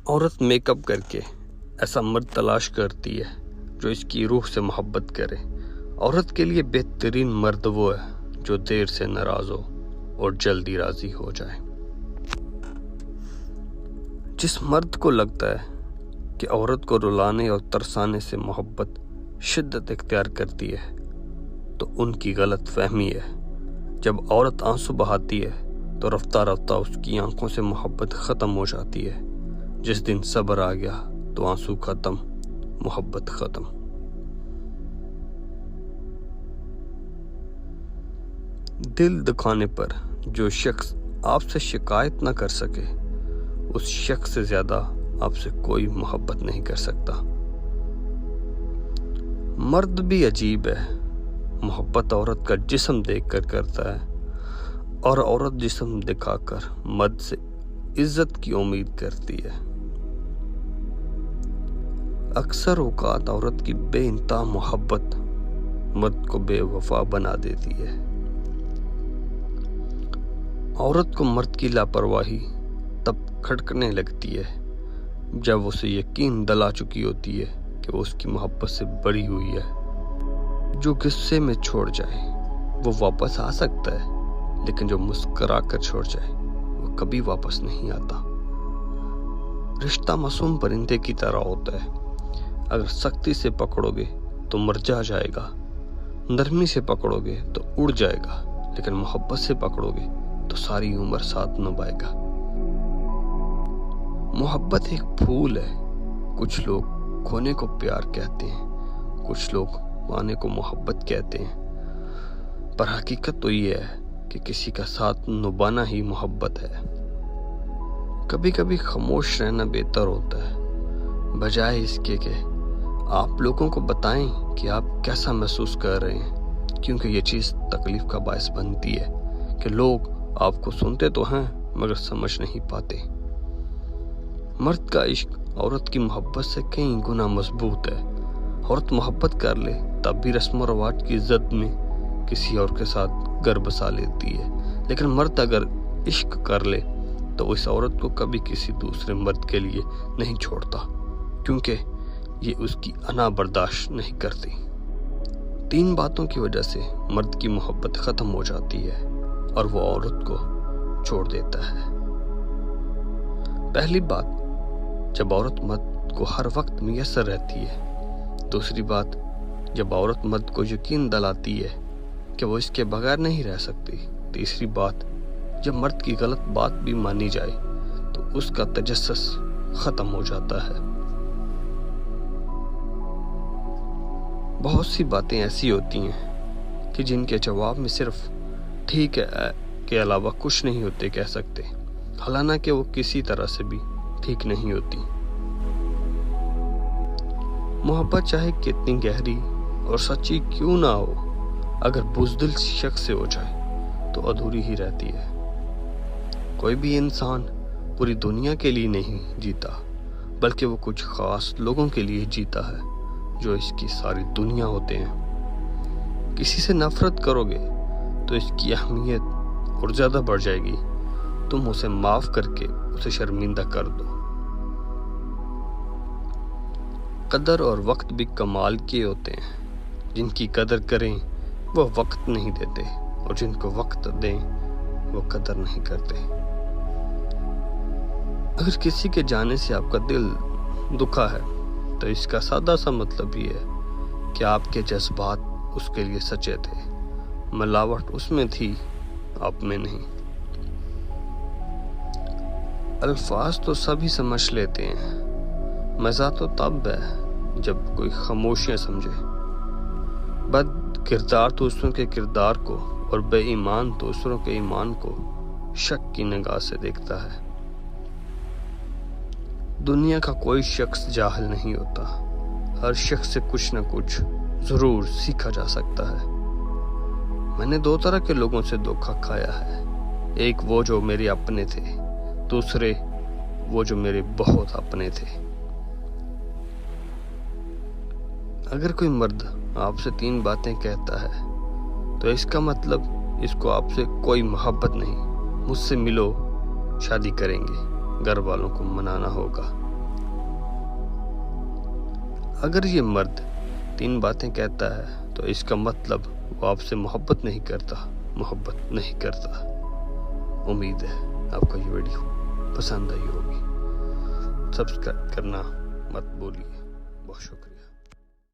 عورت make up کر کے ایسا مرد تلاش کرتی ہے جو اس کی روح سے محبت کرے۔ عورت کے لیے بہترین مرد وہ ہے جو دیر سے ناراض ہو اور جلدی راضی ہو جائے۔ جس مرد کو لگتا ہے کہ عورت کو رلانے اور ترسانے سے محبت شدت اختیار کرتی ہے تو ان کی غلط فہمی ہے۔ جب عورت آنسو بہاتی ہے تو رفتہ رفتہ اس کی آنکھوں سے محبت ختم ہو جاتی ہے۔ جس دن صبر آ گیا تو آنسو ختم، محبت ختم۔ دل دکھانے پر جو شخص آپ سے شکایت نہ کر سکے اس شخص سے زیادہ آپ سے کوئی محبت نہیں کر سکتا۔ مرد بھی عجیب ہے، محبت عورت کا جسم دیکھ کر کرتا ہے اور عورت جسم دکھا کر مرد سے عزت کی امید کرتی ہے۔ اکثر اوقات عورت کی بے انتہا محبت مرد کو بے وفا بنا دیتی ہے۔ عورت کو مرد کی لاپرواہی تب کھٹکنے لگتی ہے جب اسے یقین دلا چکی ہوتی ہے کہ وہ اس کی محبت سے بڑی ہوئی ہے۔ جو غصے میں چھوڑ جائے وہ واپس آ سکتا ہے، لیکن جو مسکرا کر چھوڑ جائے وہ کبھی واپس نہیں آتا۔ رشتہ معصوم پرندے کی طرح ہوتا ہے، اگر سختی سے پکڑو گے تو مرجا جائے گا، نرمی سے پکڑو گے تو اڑ جائے گا، لیکن محبت سے پکڑو گے تو ساری عمر ساتھ نبھائے گا۔ محبت ایک پھول ہے، کچھ لوگ کھونے کو پیار کہتے ہیں، کچھ لوگ پانے کو محبت کہتے ہیں، پر حقیقت تو یہ ہے کہ کسی کا ساتھ نبھانا ہی محبت ہے۔ کبھی کبھی خاموش رہنا بہتر ہوتا ہے، بجائے اس کے کہ آپ لوگوں کو بتائیں کہ آپ کیسا محسوس کر رہے ہیں، کیونکہ یہ چیز تکلیف کا باعث بنتی ہے کہ لوگ آپ کو سنتے تو ہیں مگر سمجھ نہیں پاتے۔ مرد کا عشق عورت کی محبت سے کئی گنا مضبوط ہے۔ عورت محبت کر لے تب بھی رسم و رواج کی زد میں کسی اور کے ساتھ گھر بسا لیتی ہے، لیکن مرد اگر عشق کر لے تو اس عورت کو کبھی کسی دوسرے مرد کے لیے نہیں چھوڑتا، کیونکہ یہ اس کی انا برداشت نہیں کرتی۔ 3 باتوں کی وجہ سے مرد کی محبت ختم ہو جاتی ہے اور وہ عورت کو چھوڑ دیتا ہے۔ پہلی بات، جب عورت مرد کو ہر وقت میسر رہتی ہے۔ دوسری بات، جب عورت مرد کو یقین دلاتی ہے کہ وہ اس کے بغیر نہیں رہ سکتی۔ تیسری بات، جب مرد کی غلط بات بھی مانی جائے تو اس کا تجسس ختم ہو جاتا ہے۔ بہت سی باتیں ایسی ہوتی ہیں کہ جن کے جواب میں صرف ٹھیک ہے کے علاوہ کچھ نہیں ہوتے کہہ سکتے، حالانکہ وہ کسی طرح سے بھی ٹھیک نہیں ہوتی۔ محبت چاہے کتنی گہری اور سچی کیوں نہ ہو، اگر بزدل شخص سے ہو جائے تو ادھوری ہی رہتی ہے۔ کوئی بھی انسان پوری دنیا کے لیے نہیں جیتا، بلکہ وہ کچھ خاص لوگوں کے لیے جیتا ہے جو اس کی ساری دنیا ہوتے ہیں۔ کسی سے نفرت کرو گے تو اس کی اہمیت اور زیادہ بڑھ جائے گی۔ تم اسے معاف کر کے اسے شرمندہ کر دو۔ قدر اور وقت بھی کمال کے ہوتے ہیں، جن کی قدر کریں وہ وقت نہیں دیتے، اور جن کو وقت دیں وہ قدر نہیں کرتے۔ اگر کسی کے جانے سے آپ کا دل دکھا ہے تو اس کا سادہ سا مطلب یہ ہے کہ آپ کے جذبات اس کے لیے سچے تھے، ملاوٹ اس میں تھی، آپ میں نہیں۔ الفاظ تو سبھی سمجھ لیتے ہیں، مزہ تو تب ہے جب کوئی خاموشیاں سمجھے۔ بد کردار دوسروں کے کردار کو اور بے ایمان دوسروں کے ایمان کو شک کی نگاہ سے دیکھتا ہے۔ دنیا کا کوئی شخص جاہل نہیں ہوتا، ہر شخص سے کچھ نہ کچھ ضرور سیکھا جا سکتا ہے۔ میں نے 2 طرح کے لوگوں سے دھوکا کھایا ہے، ایک وہ جو میرے اپنے تھے، دوسرے وہ جو میرے بہت اپنے تھے۔ اگر کوئی مرد آپ سے 3 باتیں کہتا ہے تو اس کا مطلب اس کو آپ سے کوئی محبت نہیں۔ مجھ سے ملو، شادی کریں گے، گھر والوں کو منانا ہوگا، اگر یہ مرد 3 باتیں کہتا ہے تو اس کا مطلب وہ آپ سے محبت نہیں کرتا. امید ہے آپ کو یہ ویڈیو پسند آئی ہوگی. سبسکرائب کرنا مت بھولیے. بہت شکریہ.